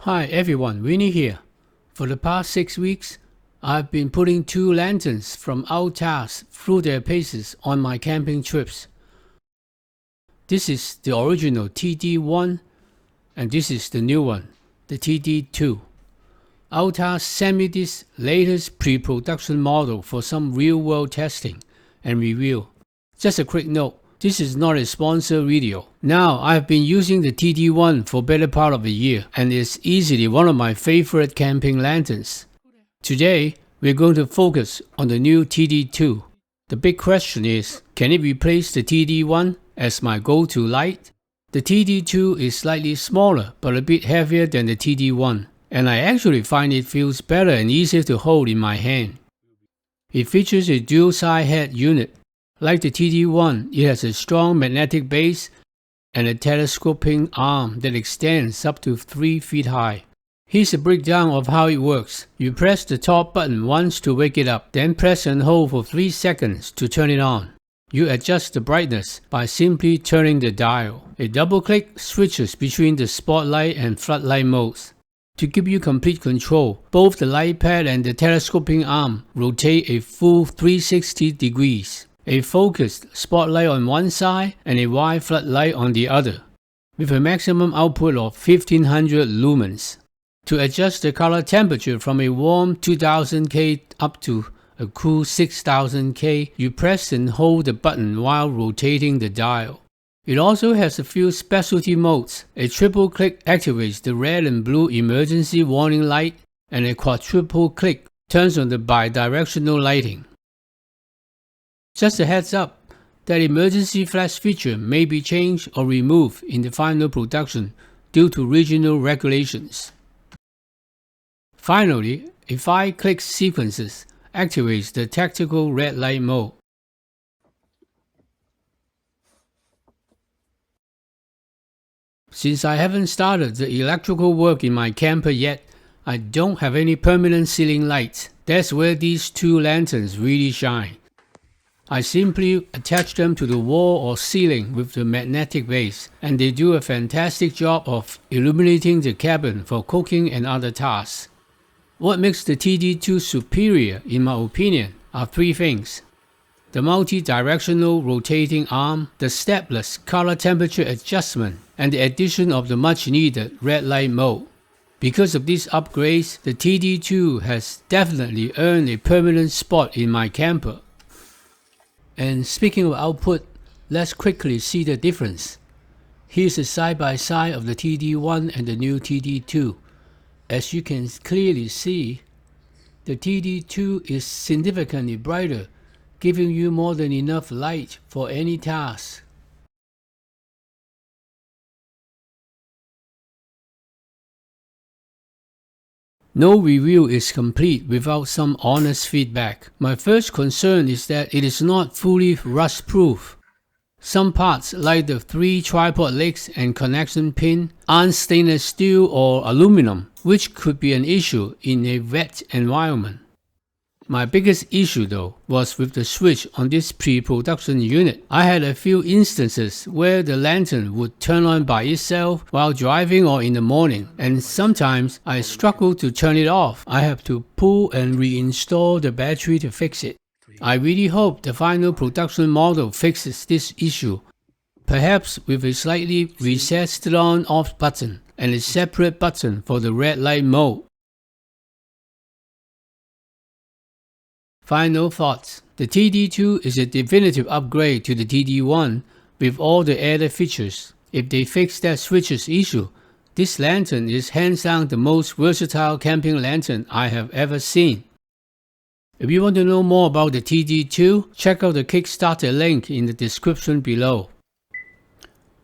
Hi everyone, Winnie here. For the past 6 weeks, I've been putting 2 lanterns from Outask through their paces on my camping trips. This is the original TD-1 and this is the new one, the TD-2. Outask sent me this latest pre-production model for some real-world testing and review. Just a quick note, this is not a sponsored video. Now, I've been using the TD-1 for better part of a year and it's easily one of my favorite camping lanterns. Today, we're going to focus on the new TD-2. The big question is, can it replace the TD-1 as my go-to light? The TD-2 is slightly smaller but a bit heavier than the TD-1, and I actually find it feels better and easier to hold in my hand. It features a dual side head unit. Like the TD-1, it has a strong magnetic base and a telescoping arm that extends up to 3 feet high. Here's a breakdown of how it works. You press the top button once to wake it up, then press and hold for 3 seconds to turn it on. You adjust the brightness by simply turning the dial. A double click switches between the spotlight and floodlight modes. To give you complete control, both the light pad and the telescoping arm rotate a full 360 degrees. A focused spotlight on one side and a wide floodlight on the other, with a maximum output of 1500 lumens. To adjust the color temperature from a warm 2000K up to a cool 6000K, you press and hold the button while rotating the dial. It also has a few specialty modes. A triple click activates the red and blue emergency warning light, and a quadruple click turns on the bi-directional lighting. Just a heads up, that emergency flash feature may be changed or removed in the final production due to regional regulations. Finally, a 5-click sequence activates the tactical red light mode. Since I haven't started the electrical work in my camper yet, I don't have any permanent ceiling lights. That's where these 2 lanterns really shine. I simply attach them to the wall or ceiling with the magnetic base, and they do a fantastic job of illuminating the cabin for cooking and other tasks. What makes the TD-2 superior, in my opinion, are 3 things: the multi-directional rotating arm, the stepless color temperature adjustment, and the addition of the much-needed red light mode. Because of these upgrades, the TD-2 has definitely earned a permanent spot in my camper. And speaking of output, let's quickly see the difference. Here's a side-by-side of the TD-1 and the new TD-2. As you can clearly see, the TD-2 is significantly brighter, giving you more than enough light for any task. No review is complete without some honest feedback. My first concern is that it is not fully rust-proof. Some parts, like the 3 tripod legs and connection pin, aren't stainless steel or aluminum, which could be an issue in a wet environment. My biggest issue though was with the switch on this pre-production unit. I had a few instances where the lantern would turn on by itself while driving or in the morning, and sometimes I struggled to turn it off. I have to pull and reinstall the battery to fix it. I really hope the final production model fixes this issue, perhaps with a slightly recessed on-off button and a separate button for the red light mode. Final thoughts. The TD-2 is a definitive upgrade to the TD-1 with all the added features. If they fix that switches issue, this lantern is hands down the most versatile camping lantern I have ever seen. If you want to know more about the TD-2, check out the Kickstarter link in the description below.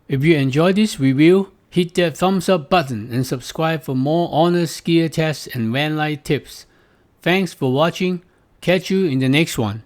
If you enjoyed this review, hit that thumbs up button and subscribe for more honest gear tests and van life tips. Thanks for watching. Catch you in the next one.